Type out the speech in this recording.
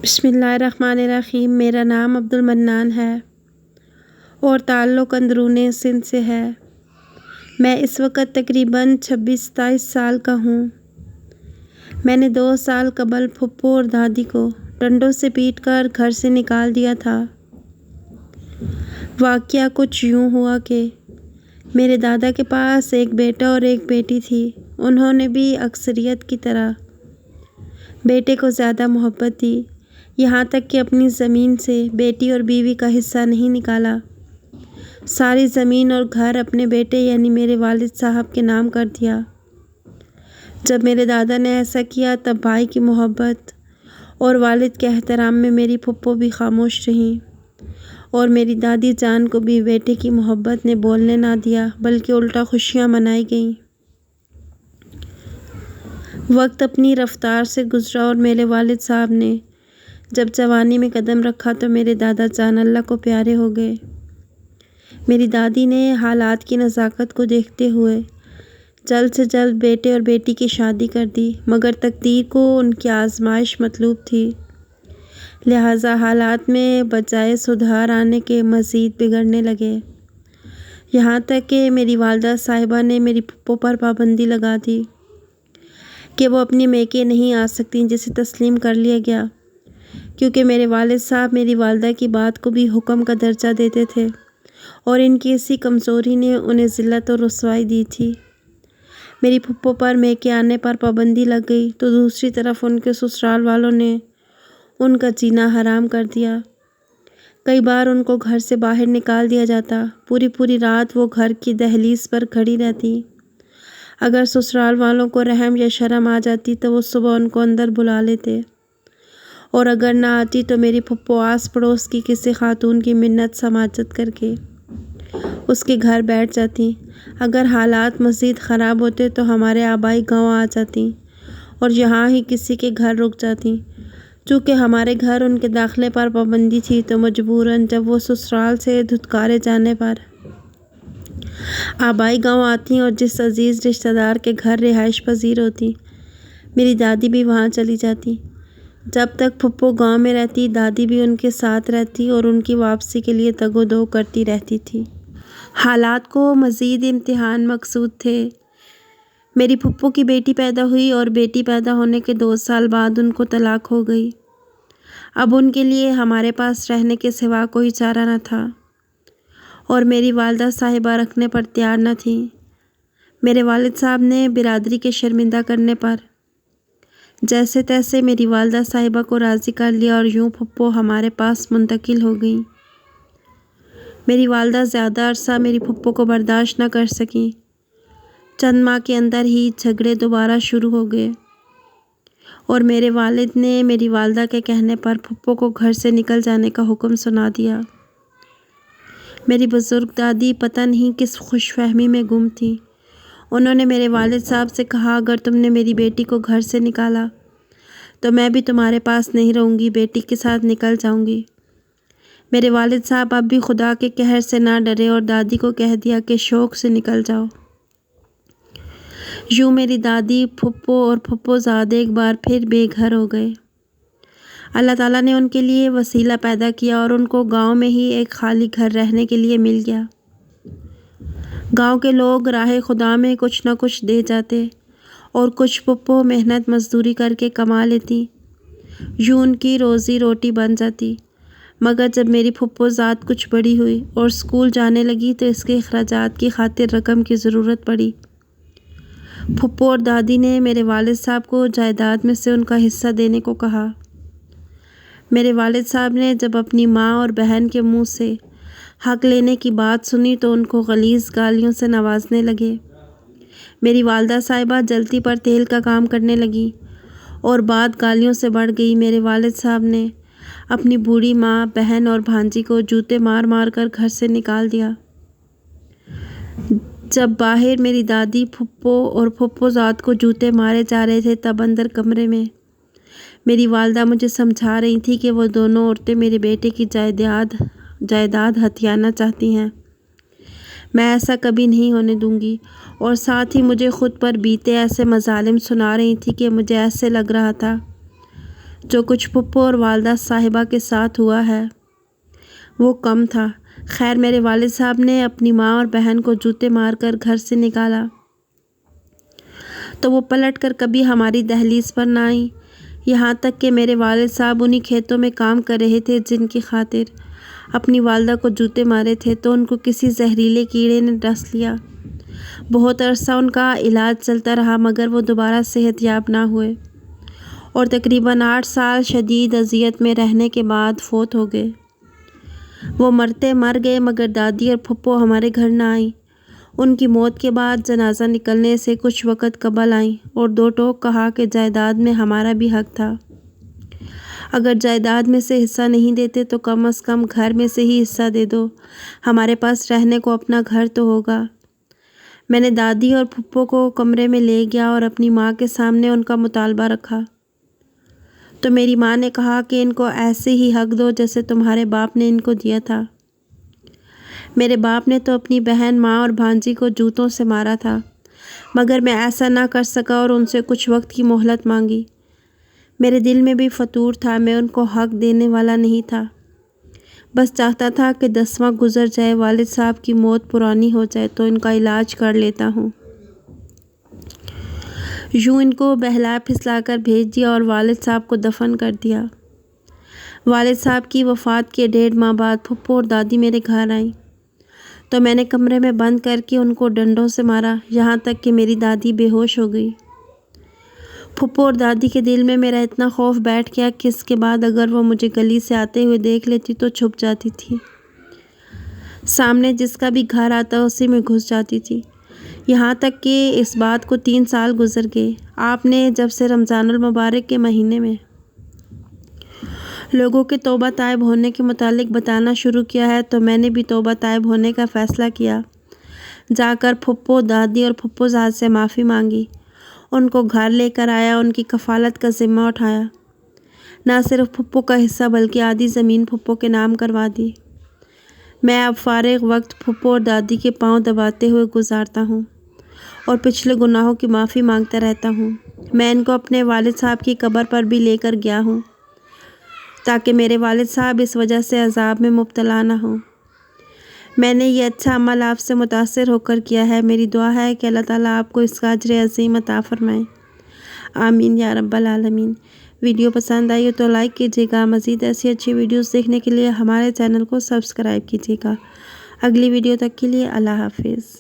بسم اللہ الرحمن الرحیم۔ میرا نام عبدالمنان ہے اور تعلق اندرون سندھ سے ہے۔ میں اس وقت تقریباً 26-27 سال کا ہوں۔ میں نے 2 سال قبل پھپھو اور دادی کو ڈنڈوں سے پیٹ کر گھر سے نکال دیا تھا۔ واقعہ کچھ یوں ہوا کہ میرے دادا کے پاس ایک بیٹا اور ایک بیٹی تھی۔ انہوں نے بھی اکثریت کی طرح بیٹے کو زیادہ محبت دی، یہاں تک کہ اپنی زمین سے بیٹی اور بیوی کا حصہ نہیں نکالا۔ ساری زمین اور گھر اپنے بیٹے یعنی میرے والد صاحب کے نام کر دیا۔ جب میرے دادا نے ایسا کیا تب بھائی کی محبت اور والد کے احترام میں میری پھپھو بھی خاموش رہیں اور میری دادی جان کو بھی بیٹے کی محبت نے بولنے نہ دیا بلکہ الٹا خوشیاں منائی گئیں۔ وقت اپنی رفتار سے گزرا اور میرے والد صاحب نے جب جوانی میں قدم رکھا تو میرے دادا جان اللہ کو پیارے ہو گئے۔ میری دادی نے حالات کی نزاکت کو دیکھتے ہوئے جلد سے جلد بیٹے اور بیٹی کی شادی کر دی، مگر تقدیر کو ان کی آزمائش مطلوب تھی، لہٰذا حالات میں بجائے سدھار آنے کے مزید بگڑنے لگے، یہاں تک کہ میری والدہ صاحبہ نے میری پھپھو پر پابندی لگا دی کہ وہ اپنی میکے نہیں آ سکتیں، جسے تسلیم کر لیا گیا کیونکہ میرے والد صاحب میری والدہ کی بات کو بھی حکم کا درجہ دیتے تھے اور ان کی اسی کمزوری نے انہیں ذلت اور رسوائی دی تھی۔ میری پھپھو پر میکے آنے پر پابندی لگ گئی تو دوسری طرف ان کے سسرال والوں نے ان کا جینا حرام کر دیا۔ کئی بار ان کو گھر سے باہر نکال دیا جاتا، پوری رات وہ گھر کی دہلیز پر کھڑی رہتی۔ اگر سسرال والوں کو رحم یا شرم آ جاتی تو وہ صبح ان کو اندر بلا لیتے، اور اگر نہ آتی تو میری پھپھو آس پڑوس کی کسی خاتون کی منت سماجت کر کے اس کے گھر بیٹھ جاتی۔ اگر حالات مزید خراب ہوتے تو ہمارے آبائی گاؤں آ جاتی اور یہاں ہی کسی کے گھر رک جاتی۔ چونکہ ہمارے گھر ان کے داخلے پر پابندی تھی تو مجبوراً جب وہ سسرال سے دھتکارے جانے پر آبائی گاؤں آتی اور جس عزیز رشتہ دار کے گھر رہائش پذیر ہوتی، میری دادی بھی وہاں چلی جاتی۔ جب تک پھپھو گاؤں میں رہتی دادی بھی ان کے ساتھ رہتی اور ان کی واپسی کے لیے تگ و دو کرتی رہتی تھی۔ حالات کو مزید امتحان مقصود تھے۔ میری پھپھو کی بیٹی پیدا ہوئی اور بیٹی پیدا ہونے کے 2 سال بعد ان کو طلاق ہو گئی۔ اب ان کے لیے ہمارے پاس رہنے کے سوا کوئی چارہ نہ تھا اور میری والدہ صاحبہ رکھنے پر تیار نہ تھیں۔ میرے والد صاحب نے برادری کے شرمندہ کرنے پر جیسے تیسے میری والدہ صاحبہ کو راضی کر لیا اور یوں پھپھو ہمارے پاس منتقل ہو گئیں۔ میری والدہ زیادہ عرصہ میری پھپھو کو برداشت نہ کر سکیں۔ چند ماہ کے اندر ہی جھگڑے دوبارہ شروع ہو گئے اور میرے والد نے میری والدہ کے کہنے پر پھپھو کو گھر سے نکل جانے کا حکم سنا دیا۔ میری بزرگ دادی پتہ نہیں کس خوش فہمی میں گم تھی۔ انہوں نے میرے والد صاحب سے کہا، اگر تم نے میری بیٹی کو گھر سے نکالا تو میں بھی تمہارے پاس نہیں رہوں گی، بیٹی کے ساتھ نکل جاؤں گی۔ میرے والد صاحب اب بھی خدا کے قہر سے نہ ڈرے اور دادی کو کہہ دیا کہ شوق سے نکل جاؤ۔ یوں میری دادی، پھپھو اور پھپھو زاد ایک بار پھر بے گھر ہو گئے۔ اللہ تعالیٰ نے ان کے لیے وسیلہ پیدا کیا اور ان کو گاؤں میں ہی ایک خالی گھر رہنے کے لیے مل گیا۔ گاؤں کے لوگ راہ خدا میں کچھ نہ کچھ دے جاتے اور کچھ پھپھو محنت مزدوری کر کے کما لیتی، یوں ان کی روزی روٹی بن جاتی۔ مگر جب میری پھپھو ذات کچھ بڑی ہوئی اور اسکول جانے لگی تو اس کے اخراجات کی خاطر رقم کی ضرورت پڑی۔ پھپھو اور دادی نے میرے والد صاحب کو جائیداد میں سے ان کا حصہ دینے کو کہا۔ میرے والد صاحب نے جب اپنی ماں اور بہن کے منہ سے حق لینے کی بات سنی تو ان کو غلیظ گالیوں سے نوازنے لگے۔ میری والدہ صاحبہ جلتی پر تیل کا کام کرنے لگی اور بات گالیوں سے بڑھ گئی۔ میرے والد صاحب نے اپنی بوڑھی ماں، بہن اور بھانجی کو جوتے مار مار کر گھر سے نکال دیا۔ جب باہر میری دادی، پھپھو اور پھپھو زاد کو جوتے مارے جا رہے تھے تب اندر کمرے میں میری والدہ مجھے سمجھا رہی تھی کہ وہ دونوں عورتیں میرے بیٹے کی جائیداد ہتھیانا چاہتی ہیں۔ میں ایسا کبھی نہیں ہونے دوں گی، اور ساتھ ہی مجھے خود پر بیتے ایسے مظالم سنا رہی تھی کہ مجھے ایسے لگ رہا تھا جو کچھ پھپھو اور والدہ صاحبہ کے ساتھ ہوا ہے وہ کم تھا۔ خیر میرے والد صاحب نے اپنی ماں اور بہن کو جوتے مار کر گھر سے نکالا تو وہ پلٹ کر کبھی ہماری دہلیز پر نہ آئیں، یہاں تک کہ میرے والد صاحب انہی کھیتوں میں کام کر رہے تھے جن کی خاطر اپنی والدہ کو جوتے مارے تھے تو ان کو کسی زہریلے کیڑے نے ڈس لیا۔ بہت عرصہ ان کا علاج چلتا رہا مگر وہ دوبارہ صحت یاب نہ ہوئے اور تقریباً 8 سال شدید اذیت میں رہنے کے بعد فوت ہو گئے۔ وہ مرتے مر گئے مگر دادی اور پھپھو ہمارے گھر نہ آئیں۔ ان کی موت کے بعد جنازہ نکلنے سے کچھ وقت قبل آئیں اور 2 ٹوک کہا کہ جائیداد میں ہمارا بھی حق تھا، اگر جائیداد میں سے حصہ نہیں دیتے تو کم از کم گھر میں سے ہی حصہ دے دو، ہمارے پاس رہنے کو اپنا گھر تو ہوگا۔ میں نے دادی اور پھپھو کو کمرے میں لے گیا اور اپنی ماں کے سامنے ان کا مطالبہ رکھا تو میری ماں نے کہا کہ ان کو ایسے ہی حق دو جیسے تمہارے باپ نے ان کو دیا تھا۔ میرے باپ نے تو اپنی بہن، ماں اور بھانجی کو جوتوں سے مارا تھا مگر میں ایسا نہ کر سکا اور ان سے کچھ وقت کی مہلت مانگی۔ میرے دل میں بھی فطور تھا، میں ان کو حق دینے والا نہیں تھا، بس چاہتا تھا کہ 10واں گزر جائے، والد صاحب کی موت پرانی ہو جائے تو ان کا علاج کر لیتا ہوں۔ یوں ان کو بہلا پھسلا کر بھیج دیا اور والد صاحب کو دفن کر دیا۔ والد صاحب کی وفات کے 1.5 ماہ بعد پھپھو اور دادی میرے گھر آئیں تو میں نے کمرے میں بند کر کے ان کو ڈنڈوں سے مارا یہاں تک کہ میری دادی بے ہوش ہو گئی۔ پھپھو اور دادی کے دل میں میرا اتنا خوف بیٹھ گیا کہ اس کے بعد اگر وہ مجھے گلی سے آتے ہوئے دیکھ لیتی تو چھپ جاتی تھی، سامنے جس کا بھی گھر آتا اسی میں گھس جاتی تھی۔ یہاں تک کہ اس بات کو 3 سال گزر گئے۔ آپ نے جب سے رمضان المبارک کے مہینے میں لوگوں کے توبہ طائب ہونے کے متعلق بتانا شروع کیا ہے تو میں نے بھی توبہ طائب ہونے کا فیصلہ کیا۔ جا کر پھپھو، دادی اور پھپھو زاد سے معافی مانگی، ان کو گھر لے کر آیا، ان کی کفالت کا ذمہ اٹھایا، نہ صرف پھپھو کا حصہ بلکہ آدھی زمین پھپھو کے نام کروا دی۔ میں اب فارغ وقت پھپھو اور دادی کے پاؤں دباتے ہوئے گزارتا ہوں اور پچھلے گناہوں کی معافی مانگتا رہتا ہوں۔ میں ان کو اپنے والد صاحب کی قبر پر بھی لے کر گیا ہوں تاکہ میرے والد صاحب اس وجہ سے عذاب میں مبتلا نہ ہوں۔ میں نے یہ اچھا عمل آپ سے متاثر ہو کر کیا ہے۔ میری دعا ہے کہ اللہ تعالیٰ آپ کو اس کا اجر عظیم عطا فرمائے، آمین یا رب العالمین۔ ویڈیو پسند آئی ہو تو لائک کیجیے گا، مزید ایسی اچھی ویڈیوز دیکھنے کے لیے ہمارے چینل کو سبسکرائب کیجیے گا۔ اگلی ویڈیو تک کے لیے اللہ حافظ۔